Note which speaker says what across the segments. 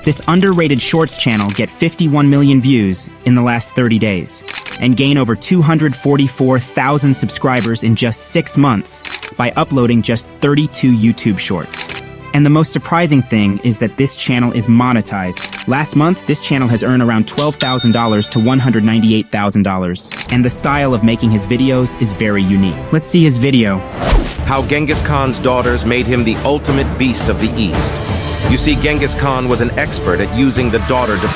Speaker 1: This underrated shorts channel get 51 million views in the last 30 days and gain over 244,000 subscribers in just 6 months by uploading just 32 YouTube shorts. And the most surprising thing is that this channel is monetized. Last month, this channel has earned around $12,000 to $198,000. And the style of making his videos is very unique. Let's see his video.
Speaker 2: How Genghis Khan's daughters made him the ultimate beast of the East. You see, Genghis Khan was an expert at using the daughter to...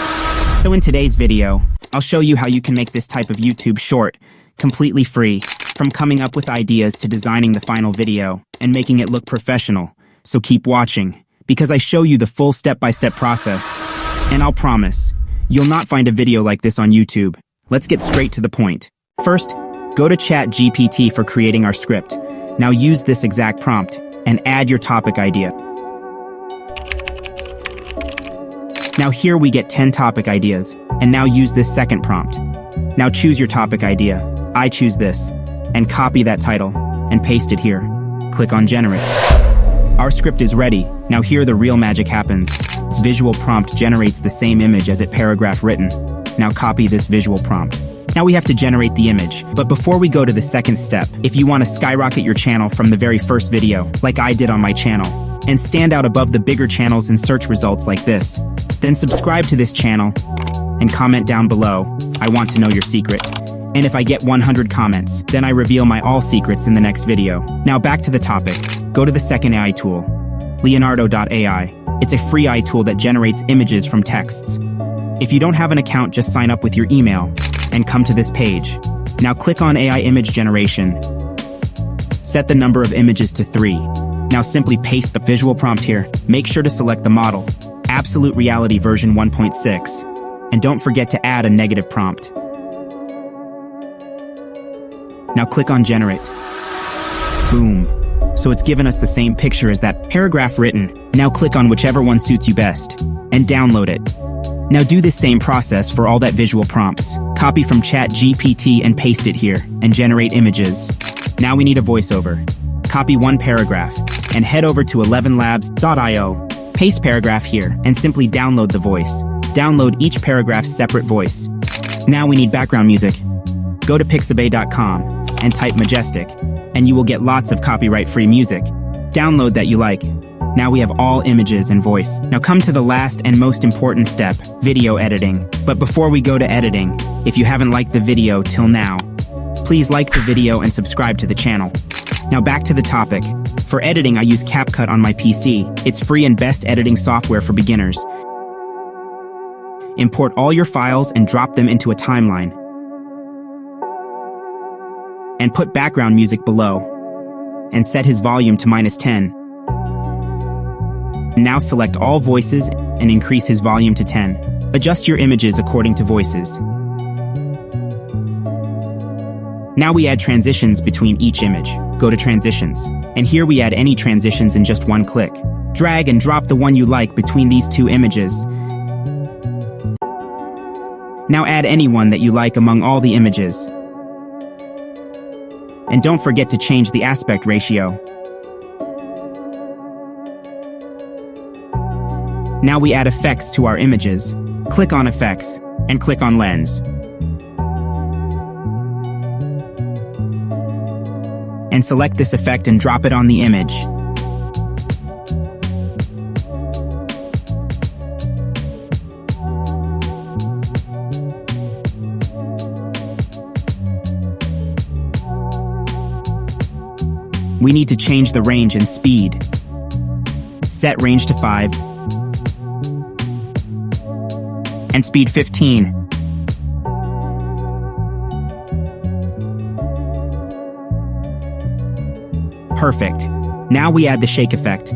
Speaker 1: So in today's video, I'll show you how you can make this type of YouTube short completely free, from coming up with ideas to designing the final video and making it look professional. So keep watching, because I show you the full step-by-step process. And I'll promise, you'll not find a video like this on YouTube. Let's get straight to the point. First, go to ChatGPT for creating our script. Now use this exact prompt and add your topic idea. Now here we get 10 topic ideas, and now use this second prompt. Now choose your topic idea. I choose this, and copy that title, and paste it here. Click on Generate. Our script is ready. Now here the real magic happens. This visual prompt generates the same image as it paragraph written. Now copy this visual prompt. Now we have to generate the image. But before we go to the second step, if you want to skyrocket your channel from the very first video, like I did on my channel, and stand out above the bigger channels in search results like this, then subscribe to this channel and comment down below, I want to know your secret. And if I get 100 comments, then I reveal my all secrets in the next video. Now back to the topic. Go to the second AI tool, Leonardo.ai. It's a free AI tool that generates images from texts. If you don't have an account, just sign up with your email and come to this page. Now click on AI image generation. Set the number of images to 3. Now simply paste the visual prompt here. Make sure to select the model, Absolute Reality version 1.6. And don't forget to add a negative prompt. Now click on Generate. Boom. So it's given us the same picture as that paragraph written. Now click on whichever one suits you best and download it. Now do this same process for all that visual prompts. Copy from ChatGPT and paste it here and generate images. Now we need a voiceover. Copy one paragraph and head over to 11labs.io. Paste paragraph here and simply download the voice. Download each paragraph's separate voice. Now we need background music. Go to pixabay.com and type Majestic, and you will get lots of copyright-free music. Download that you like. Now we have all images and voice. Now come to the last and most important step, video editing. But before we go to editing, if you haven't liked the video till now, please like the video and subscribe to the channel. Now back to the topic. For editing, I use CapCut on my PC. It's free and best editing software for beginners. Import all your files and drop them into a timeline. And put background music below. And set his volume to -10. Now select all voices and increase his volume to 10. Adjust your images according to voices. Now we add transitions between each image. Go to Transitions. And here we add any transitions in just one click. Drag and drop the one you like between these two images. Now add any one that you like among all the images. And don't forget to change the aspect ratio. Now we add effects to our images. Click on Effects and click on Lens. And select this effect and drop it on the image. We need to change the range and speed. Set range to 5 and speed 15. Perfect. Now we add the shake effect.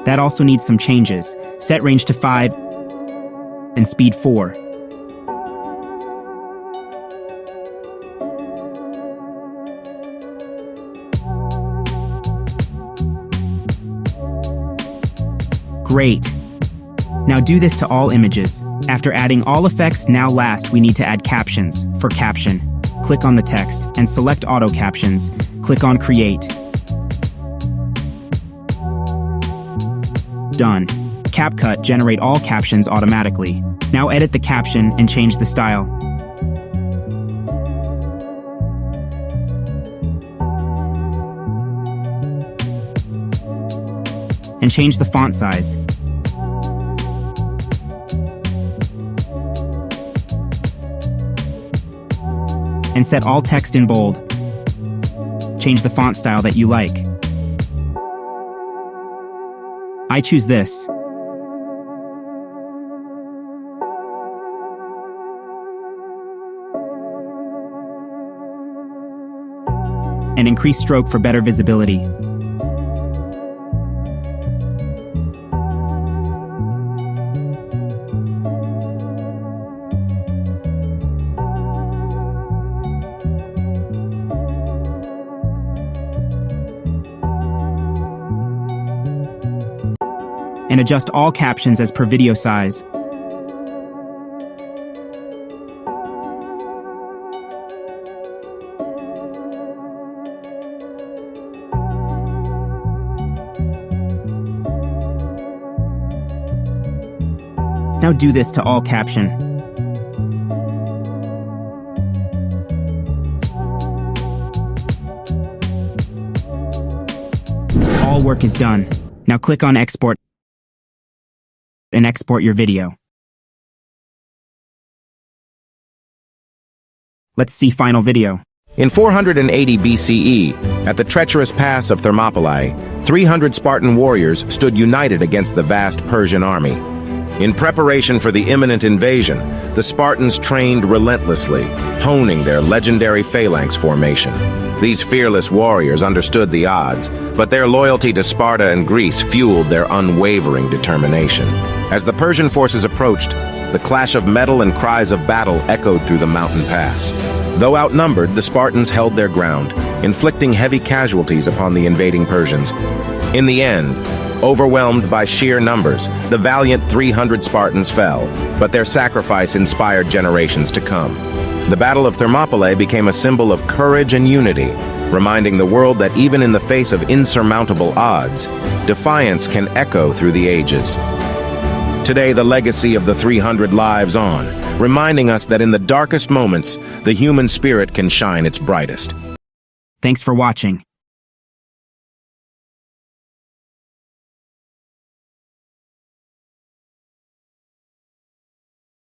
Speaker 1: That also needs some changes. Set range to 5 and speed 4. Great. Now do this to all images. After adding all effects, now last we need to add captions. For caption, click on the text and select auto captions. Click on create. Done. CapCut generate all captions automatically. Now edit the caption and change the style. And change the font size. And set all text in bold. Change the font style that you like. I choose this. And increase stroke for better visibility. And adjust all captions as per video size. Now do this to all caption. All work is done. Now click on export and export your video. Let's see final video.
Speaker 2: In 480 BCE, at the treacherous pass of Thermopylae, 300 Spartan warriors stood united against the vast Persian army. In preparation for the imminent invasion, the Spartans trained relentlessly, honing their legendary phalanx formation. These fearless warriors understood the odds, but their loyalty to Sparta and Greece fueled their unwavering determination. As the Persian forces approached, the clash of metal and cries of battle echoed through the mountain pass. Though outnumbered, the Spartans held their ground, inflicting heavy casualties upon the invading Persians. In the end, overwhelmed by sheer numbers, the valiant 300 Spartans fell, but their sacrifice inspired generations to come. The Battle of Thermopylae became a symbol of courage and unity, reminding the world that even in the face of insurmountable odds, defiance can echo through the ages. Today, the legacy of the 300 lives on, reminding us that in the darkest moments, the human spirit can shine its brightest.
Speaker 1: Thanks for watching.